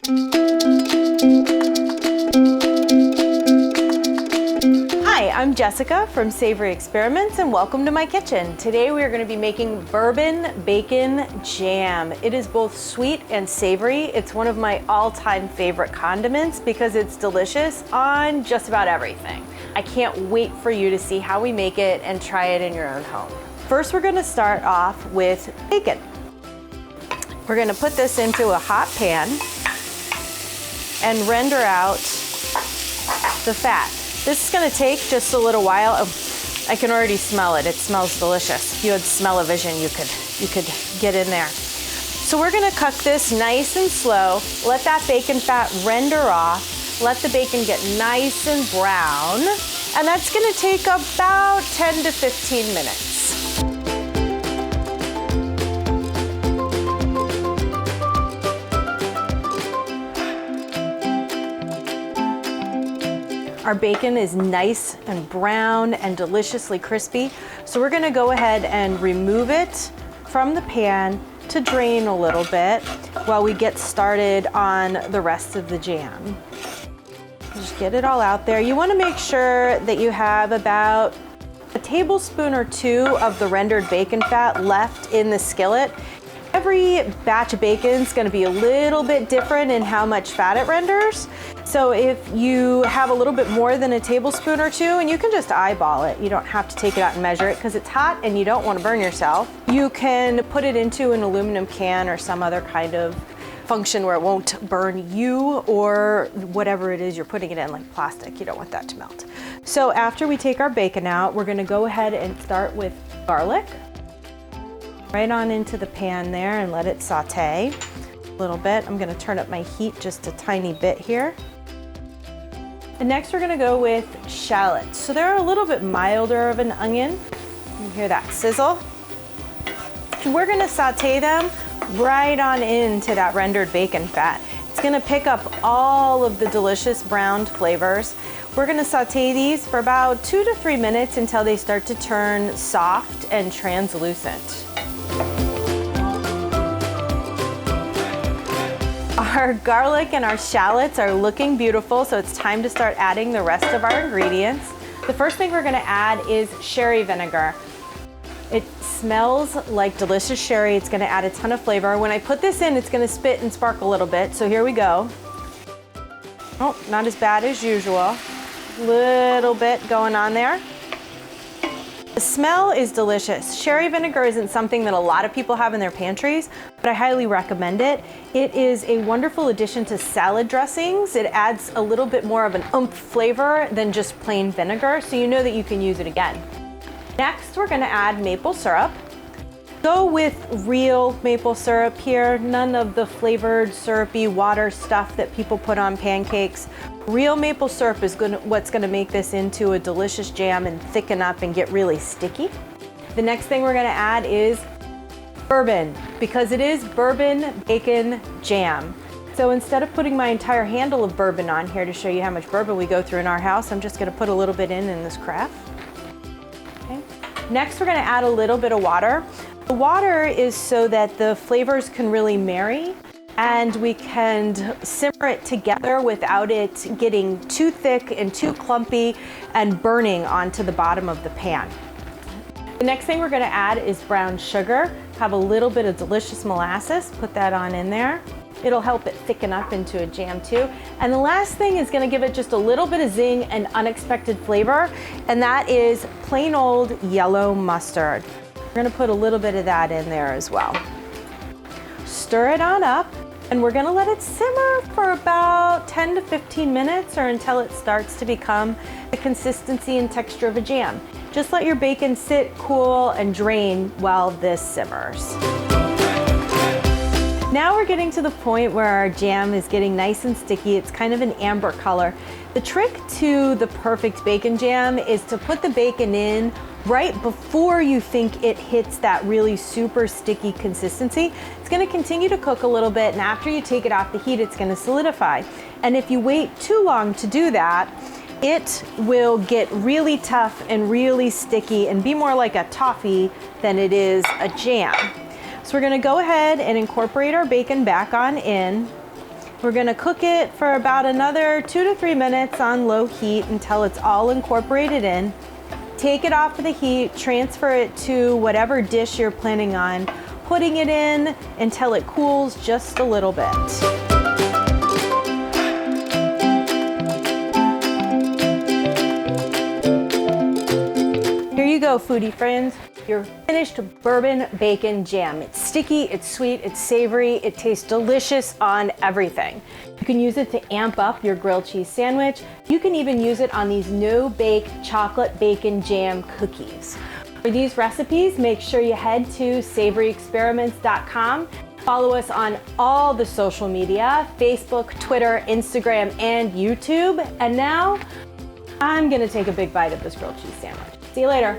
Hi, I'm Jessica from Savory Experiments and welcome to my kitchen. Today we are going to be making bourbon bacon jam. It is both sweet and savory. It's one of my all-time favorite condiments because it's delicious on just about everything. I can't wait for you to see how we make it and try it in your own home. First, we're going to start off with bacon. We're going to put this into a hot pan and render out the fat. This is going to take just a little while. I can already smell it. It smells delicious. If you had smell-o-vision, you could get in there. So we're going to cook this nice and slow. Let that bacon fat render off. Let the bacon get nice and brown. And that's going to take about 10 to 15 minutes. Our bacon is nice and brown and deliciously crispy. So we're gonna go ahead and remove it from the pan to drain a little bit while we get started on the rest of the jam. Just get it all out there. You wanna make sure that you have about a tablespoon or two of the rendered bacon fat left in the skillet. Every batch of bacon is going to be a little bit different in how much fat it renders. So if you have a little bit more than a tablespoon or two, and you can just eyeball it, you don't have to take it out and measure it because it's hot and you don't want to burn yourself. You can put it into an aluminum can or some other kind of function where it won't burn you or whatever it is you're putting it in, like plastic. You don't want that to melt. So after we take our bacon out, we're going to go ahead and start with garlic. Right on into the pan there and let it saute a little bit. I'm going to turn up my heat just a tiny bit here. And next we're going to go with shallots. So they're a little bit milder of an onion. You hear that sizzle? And we're going to saute them right on into that rendered bacon fat. It's going to pick up all of the delicious browned flavors. We're going to saute these for about 2 to 3 minutes until they start to turn soft and translucent. Our garlic and our shallots are looking beautiful, so it's time to start adding the rest of our ingredients. The first thing we're going to add is sherry vinegar. It smells like delicious sherry. It's going to add a ton of flavor. When I put this in, it's going to spit and spark a little bit, so here we go. Oh, not as bad as usual. Little bit going on there. The smell is delicious. Sherry vinegar isn't something that a lot of people have in their pantries, but I highly recommend it. It is a wonderful addition to salad dressings. It adds a little bit more of an oomph flavor than just plain vinegar, so you know that you can use it again. Next, we're going to add maple syrup. Go with real maple syrup here, none of the flavored syrupy water stuff that people put on pancakes. Real maple syrup is what's going to make this into a delicious jam and thicken up and get really sticky. The next thing we're going to add is bourbon, because it is bourbon bacon jam. So instead of putting my entire handle of bourbon on here to show you how much bourbon we go through in our house, I'm just going to put a little bit in this carafe. Okay. Next, we're going to add a little bit of water. The water is so that the flavors can really marry and we can simmer it together without it getting too thick and too clumpy and burning onto the bottom of the pan. The next thing we're going to add is brown sugar. Have a little bit of delicious molasses, put that on in there. It'll help it thicken up into a jam too. And the last thing is going to give it just a little bit of zing and unexpected flavor, and that is plain old yellow mustard. We're going to put a little bit of that in there as well. Stir it on up, and we're going to let it simmer for about 10 to 15 minutes or until it starts to become the consistency and texture of a jam. Just let your bacon sit, cool, and drain while this simmers. Now we're getting to the point where our jam is getting nice and sticky. It's kind of an amber color. The trick to the perfect bacon jam is to put the bacon in right before you think it hits that really super sticky consistency. It's going to continue to cook a little bit, and after you take it off the heat, it's going to solidify. And if you wait too long to do that, it will get really tough and really sticky and be more like a toffee than it is a jam. So we're going to go ahead and incorporate our bacon back on in. We're gonna cook it for about another 2 to 3 minutes on low heat until it's all incorporated in. Take it off of the heat, transfer it to whatever dish you're planning on putting it in until it cools just a little bit. Here you go, foodie friends. Your finished bourbon bacon jam. It's sticky, it's sweet, it's savory, it tastes delicious on everything. You can use it to amp up your grilled cheese sandwich. You can even use it on these no-bake chocolate bacon jam cookies. For these recipes, make sure you head to savoryexperiments.com. Follow us on all the social media, Facebook, Twitter, Instagram, and YouTube. And now, I'm gonna take a big bite of this grilled cheese sandwich. See you later.